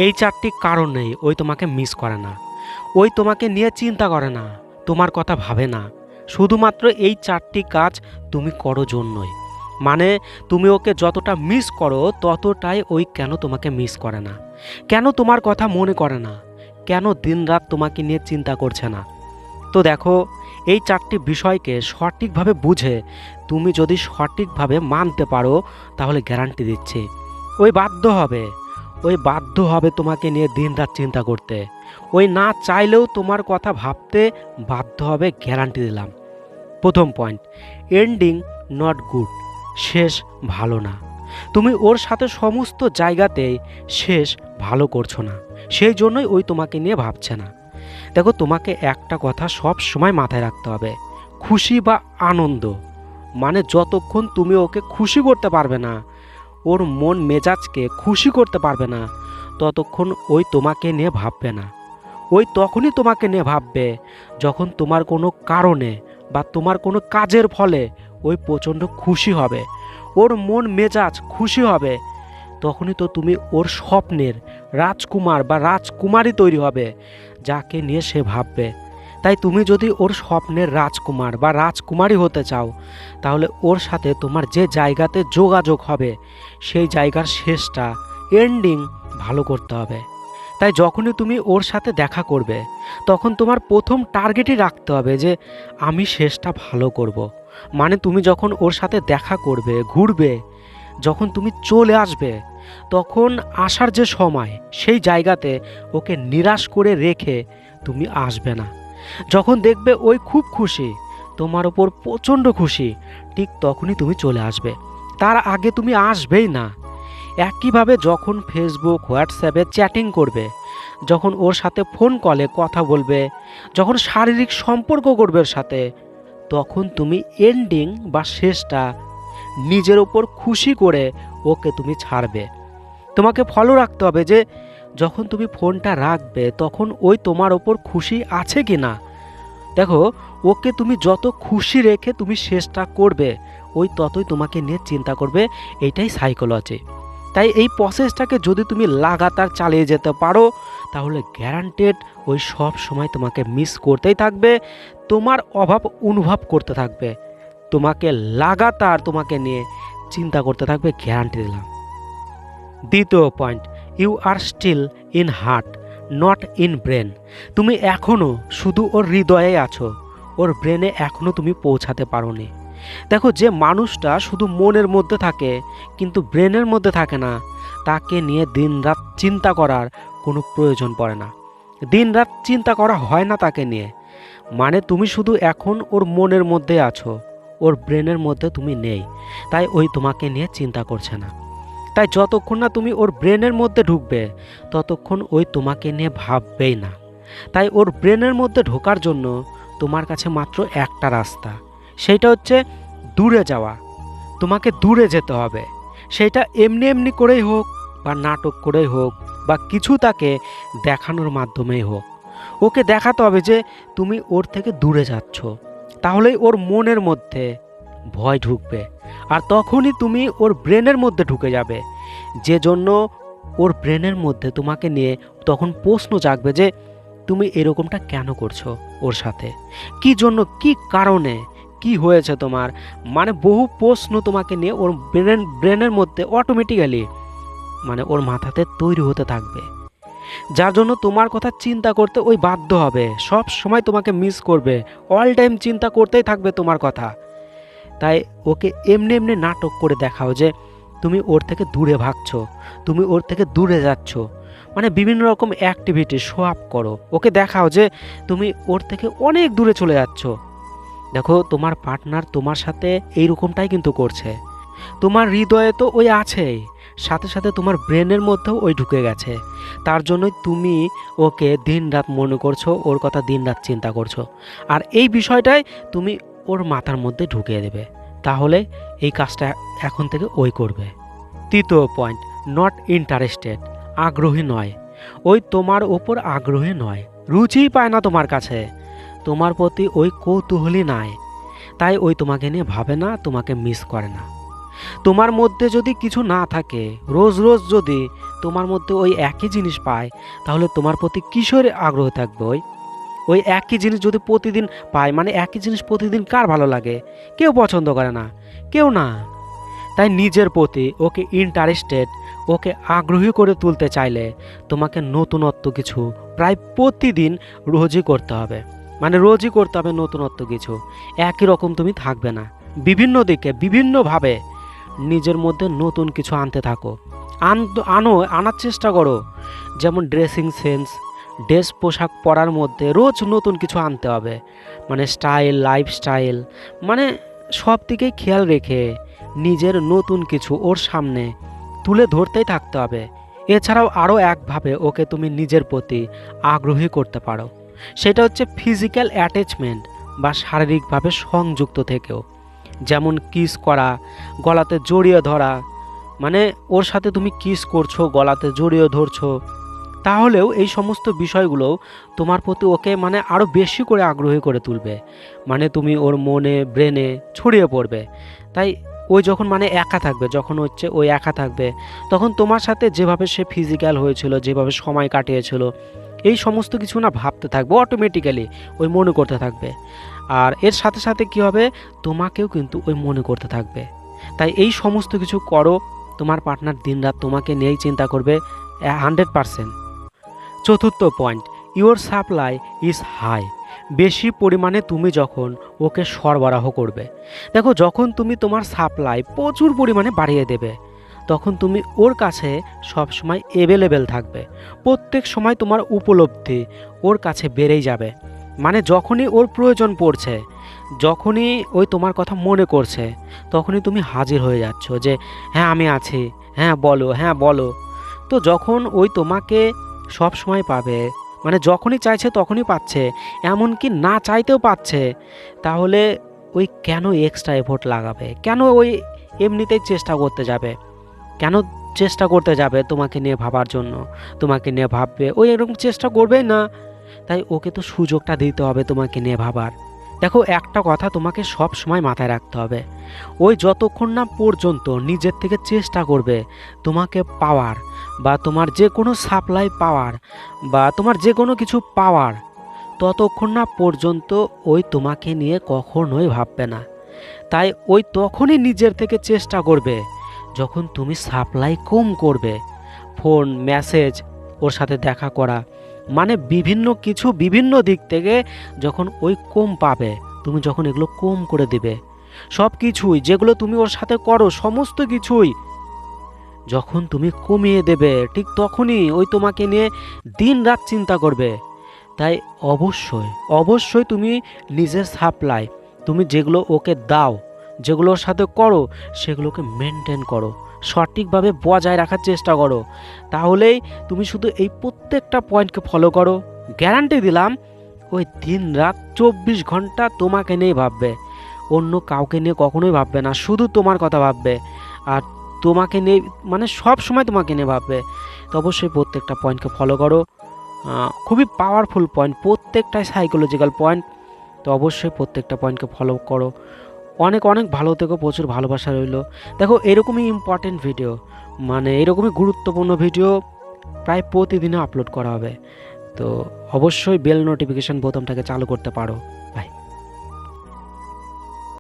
এই 4টি কারণেই ওই তোমাকে মিস করে না। ওই তোমাকে নিয়ে চিন্তা করে না, তোমার কথা ভাবে না। শুধুমাত্র এই 4টি কাজ তুমি করো জন্যই। মানে তুমি ওকে যতটা মিস করো ততটাই ওই কেন তোমাকে মিস করে না, কেন তোমার কথা মনে করে না, কেন দিনরাত তোমাকে নিয়ে চিন্তা করছে না। তো দেখো, এই 4টি বিষয়কে সঠিকভাবে বুঝে তুমি যদি সঠিকভাবে মানতে পারো তাহলে গ্যারান্টি দিচ্ছি ওই বাধ্য হবে তোমাকে নিয়ে দিনরাত চিন্তা করতে। ওই না চাইলেও তোমার কথা ভাবতে বাধ্য হবে, গ্যারান্টি দিলাম। প্রথম পয়েন্ট, এন্ডিং নট গুড, শেষ ভালো না। তুমি ওর সাথে সমস্ত জায়গাতেই শেষ ভালো করছো না, সেই জন্যই ওই তোমাকে নিয়ে ভাবছে না। দেখো, তোমাকে একটা কথা সব সময় মাথায় রাখতে হবে, খুশি বা আনন্দ মানে যতক্ষণ তুমি ওকে খুশি করতে পারবে না, ওর মন মেজাজকে খুশি করতে পারবে না, ততক্ষণ ওই তোমাকে নিয়ে ভাববে না। ওই তখনই তোমাকে নিয়ে ভাববে যখন তোমার কোনো কারণে বা তোমার কোনো কাজের ফলে ওই প্রচণ্ড খুশি হবে, ওর মন মেজাজ খুশি হবে। তখনই তো তুমি ওর স্বপ্নের রাজকুমার বা রাজকুমারী তৈরি হবে, যাকে নিয়ে সে ভাববে। তাই তুমি যদি ওর স্বপ্নের রাজকুমার বা রাজকুমারী হতে চাও, তাহলে ওর সাথে তোমার যে জায়গাতে যোগাযোগ হবে সেই জায়গার শেষটা, এন্ডিং ভালো করতে হবে। তাই যখনই তুমি ওর সাথে দেখা করবে তখন তোমার প্রথম টার্গেটই রাখতে হবে যে আমি শেষটা ভালো করব। মানে তুমি যখন ওর সাথে দেখা করবে, ঘুরবে, যখন তুমি চলে আসবে, তখন আসার যে সময় সেই জায়গাতে ওকে নিরাশ করে রেখে তুমি আসবে না। যখন দেখবে ওই খুব খুশি, তোমার ওপর প্রচণ্ড খুশি, ঠিক তখনই তুমি চলে আসবে, তার আগে তুমি আসবেই না। একইভাবে যখন ফেসবুক হোয়াটসঅ্যাপে চ্যাটিং করবে, যখন ওর সাথে ফোন কলে কথা বলবে, যখন শারীরিক সম্পর্ক করবে ওর সাথে, তখন তুমি এন্ডিং বা শেষটা নিজের ওপর খুশি করে ওকে তুমি ছাড়বে। তোমাকে ফলো রাখতে হবে যে যখন তুমি ফোনটা রাখবে তখন ওই তোমার ওপর খুশি আছে কি না। দেখো, ওকে তুমি যত খুশি রেখে তুমি শেষটা করবে, ওই ততই তোমাকে নিয়ে চিন্তা করবে। এইটাই সাইকোলজি। তাই এই প্রসেসটাকে যদি তুমি লাগাতার চালিয়ে যেতে পারো তাহলে গ্যারান্টেড ওই সব সময় তোমাকে মিস করতেই থাকবে, তোমার অভাব অনুভব করতে থাকবে, তোমাকে লাগাতার তোমাকে নিয়ে চিন্তা করতে থাকবে, গ্যারান্টি দিলাম। দ্বিতীয় point, you are still in heart not in brain. তুমি এখনও শুধু ওর হৃদয়ে আছো, ওর ব্রেনে এখনও তুমি পৌঁছাতে পারোনি। দেখো, যে মানুষটা শুধু মনের মধ্যে থাকে কিন্তু ব্রেনের মধ্যে থাকে না, তাকে নিয়ে দিনরাত চিন্তা করার কোনো প্রয়োজন পড়ে না, দিনরাত চিন্তা করা হয় না তাকে নিয়ে। মানে তুমি শুধু এখন ওর মনের মধ্যে আছো, ওর ব্রেনের মধ্যে তুমি নেই, তাই ওই তোমাকে নিয়ে চিন্তা করছে না। তাই যতক্ষণ না তুমি ওর ব্রেনের মধ্যে ঢুকবে ততক্ষণ ওই তোমাকে নিয়ে ভাববেই না। তাই ওর ব্রেনের মধ্যে ঢোকার জন্য তোমার কাছে মাত্র একটা রাস্তা, সেইটা হচ্ছে দূরে যাওয়া। তোমাকে দূরে যেতে হবে, সেটা এমনি এমনি করেই হোক বা নাটক করেই হোক বা কিছু তাকে দেখানোর মাধ্যমেই হোক। ওকে দেখাতে হবে যে তুমি ওর থেকে দূরে যাচ্ছ, তাহলেই ওর মনের মধ্যে ভয় ঢুকবে, আর তখনই তুমি ওর ব্রেনের মধ্যে ঢুকে যাবে। যে জন্য ওর ব্রেনের মধ্যে তোমাকে নিয়ে তখন প্রশ্ন জাগবে যে তুমি এরকমটা কেন করছো ওর সাথে, কি জন্য, কি কারণে, কি হয়েছে তোমার। মানে বহু প্রশ্ন তোমাকে নিয়ে ওর ব্রেনের মধ্যে অটোমেটিক্যালি মানে ওর মাথাতে তৈরি হতে থাকবে, যার জন্য তোমার কথা চিন্তা করতে ওই বাধ্য হবে, সব সময় তোমাকে মিস করবে, অল টাইম চিন্তা করতেই থাকবে তোমার কথা। তাই ওকে এমনি এমনি নাটক করে দেখাও যে তুমি ওর থেকে দূরে ভাগছো, তুমি ওর থেকে দূরে যাচ্ছ। মানে বিভিন্ন রকম অ্যাক্টিভিটি শো আপ করো, ওকে দেখাও যে তুমি ওর থেকে অনেক দূরে চলে যাচ্ছ। দেখো, তোমার পার্টনার তোমার সাথে এইরকমটাই কিন্তু করছে। তোমার হৃদয়ে তো ওই আছেই, সাথে সাথে তোমার ব্রেনের মধ্যেও ওই ঢুকে গেছে। তার জন্যই তুমি ওকে দিনরাত মনে করছো, ওর কথা দিনরাত চিন্তা করছো, আর এই বিষয়টাই তুমি ওর মাথার মধ্যে ঢুকিয়ে দেবে। তাহলে এই কাজটা এখন থেকে ওই করবে। তৃতীয় পয়েন্ট, নট ইন্টারেস্টেড, আগ্রহী নয়। ওই তোমার ওপর আগ্রহী নয়, রুচিই পায় না তোমার কাছে, তোমার প্রতি ওই কৌতূহলী নাই। তাই ওই তোমাকে নিয়ে ভাবে না, তোমাকে মিস করে না। তোমার মধ্যে যদি কিছু না থাকে, রোজ রোজ যদি তোমার মধ্যে ওই একই জিনিস পায়, তাহলে তোমার প্রতি কিসের আগ্রহ থাকবে? ওই একই জিনিস যদি প্রতিদিন পায়, মানে একই জিনিস প্রতিদিন কার ভালো লাগে? কেউ পছন্দ করে না, কেউ না। তাই নিজের প্রতি ওকে ইন্টারেস্টেড, ওকে আগ্রহী করে তুলতে চাইলে তোমাকে নতুনত্ব কিছু প্রায় প্রতিদিন রোজই করতে হবে। মানে রোজই করতে হবে নতুনত্ব কিছু, একই রকম তুমি থাকবে না। বিভিন্ন দিকে বিভিন্নভাবে নিজের মধ্যে নতুন কিছু আনতে থাকো, আনার চেষ্টা করো। যেমন ড্রেসিং সেন্স, ড্রেস পোশাক পরার মধ্যে রোজ নতুন কিছু আনতে হবে, মানে স্টাইল, লাইফস্টাইল, মানে সব দিকেই খেয়াল রেখে নিজের নতুন কিছু ওর সামনে তুলে ধরতেই থাকতে হবে। এছাড়াও আরও একভাবে ওকে তুমি নিজের প্রতি আগ্রহী করতে পারো, সেটা হচ্ছে ফিজিক্যাল অ্যাটাচমেন্ট বা শারীরিকভাবে সংযুক্ত থেকেও। যেমন কিস করা, গলাতে জড়িয়ে ধরা, মানে ওর সাথে তুমি কিস করছো, গলাতে জড়িয়ে ধরছো, তাহলেও এই সমস্ত বিষয়গুলো তোমার প্রতি ওকে মানে আরও বেশি করে আগ্রহী করে তুলবে। মানে তুমি ওর মনে, ব্রেনে ছড়িয়ে পড়বে। তাই ওই যখন মানে একা থাকবে, যখন হচ্ছে ওই একা থাকবে, তখন তোমার সাথে যেভাবে সে ফিজিক্যাল হয়েছিল, যেভাবে সময় কাটিয়েছিল, এই সমস্ত কিছু না ভাবতে থাকবে, অটোমেটিক্যালি ওই মনে করতে থাকবে। আর এর সাথে সাথে কি হবে, তোমাকেও কিন্তু ওই মনে করতে থাকবে। তাই এই সমস্ত কিছু করো, তোমার পার্টনার দিনরাত তোমাকে নিয়েই চিন্তা করবে 100%। চতুর্থ point, your supply is high. বেশি পরিমাণে তুমি যখন ওকে সরবরাহ করবে, দেখো যখন তুমি তোমার সাপ্লাই প্রচুর পরিমাণে বাড়িয়ে দেবে, তখন তুমি ওর কাছে সবসময় অ্যাভেলেবেল থাকবে। প্রত্যেক সময় তোমার উপলব্ধি ওর কাছে বেড়েই যাবে। মানে যখনই ওর প্রয়োজন পড়ছে, যখনই ওই তোমার কথা মনে করছে, তখনই তুমি হাজির হয়ে যাচ্ছ যে হ্যাঁ আমি আছি, হ্যাঁ বলো, হ্যাঁ বলো। তো যখন ওই তোমাকে সব সময় পাবে, মানে যখনই চাইছে তখনই পাচ্ছে, এমনকি না চাইতেও পাচ্ছে, তাহলে ওই কেন এক্সট্রা এফোর্ট লাগাবে? কেন ওই এমনিতেই চেষ্টা করতে যাবে? কেন চেষ্টা করতে যাবে তোমাকে নিয়ে ভাবার জন্য? তোমাকে নিয়ে ভাববে, ওই এরকম চেষ্টা করবেই না। তাই ওকে তো সুযোগটা দিতে হবে তোমাকে নিয়ে ভাবার। দেখো একটা কথা তোমাকে সব সময় মাথায় রাখতে হবে, ওই যতক্ষণ না পর্যন্ত নিজের থেকে চেষ্টা করবে তোমাকে পাওয়ার, বা তোমার যে কোনো সাপ্লাই পাওয়ার, বা তোমার যে কোনো কিছু পাওয়ার, ততক্ষণ না পর্যন্ত ওই তোমাকে নিয়ে কখনোই ভাববে না। তাই ওই তখনই নিজের থেকে চেষ্টা করবে যখন তুমি সাপ্লাই কম করবে। ফোন, মেসেজ, ওর সাথে দেখা করা, মানে বিভিন্ন কিছু বিভিন্ন দিক থেকে যখন ওই কম পাবে, তুমি যখন এগুলো কম করে দিবে, সব কিছুই যেগুলো তুমি ওর সাথে করো সমস্ত কিছুই যখন তুমি কমিয়ে দেবে, ঠিক তখনই ওই তোমাকে নিয়ে দিন রাত চিন্তা করবে। তাই অবশ্যই অবশ্যই তুমি নিজের সাপ্লাই, তুমি যেগুলো ওকে দাও, যেগুলো ওর সাথে করো, সেগুলোকে মেনটেন করো, সঠিকভাবে বজায় রাখার চেষ্টা করো। তাহলেই তুমি শুধু এই প্রত্যেকটা পয়েন্টকে ফলো করো, গ্যারান্টি দিলাম ওই দিন রাত 24 ঘন্টা তোমাকে নিয়ে ভাববে, অন্য কাউকে নিয়ে কখনোই ভাববে না, শুধু তোমার কথা ভাববে। আর তোমাকে নিয়ে মানে সব সময় তোমাকে নিয়ে ভাববে। তো অবশ্যই প্রত্যেকটা পয়েন্টকে ফলো করো, খুবই পাওয়ারফুল পয়েন্ট, প্রত্যেকটাই সাইকোলজিক্যাল পয়েন্ট। তো অবশ্যই প্রত্যেকটা পয়েন্টকে ফলো করো। অনেক অনেক ভালো থেকো, প্রচুর ভালোবাসা রইলো। দেখো এরকমই ইম্পর্টেন্ট ভিডিও, মানে এরকমই গুরুত্বপূর্ণ ভিডিও প্রায় প্রতিদিনও আপলোড করা হবে। তো অবশ্যই বেল নোটিফিকেশান বোতামটাকে চালু করতে পারো।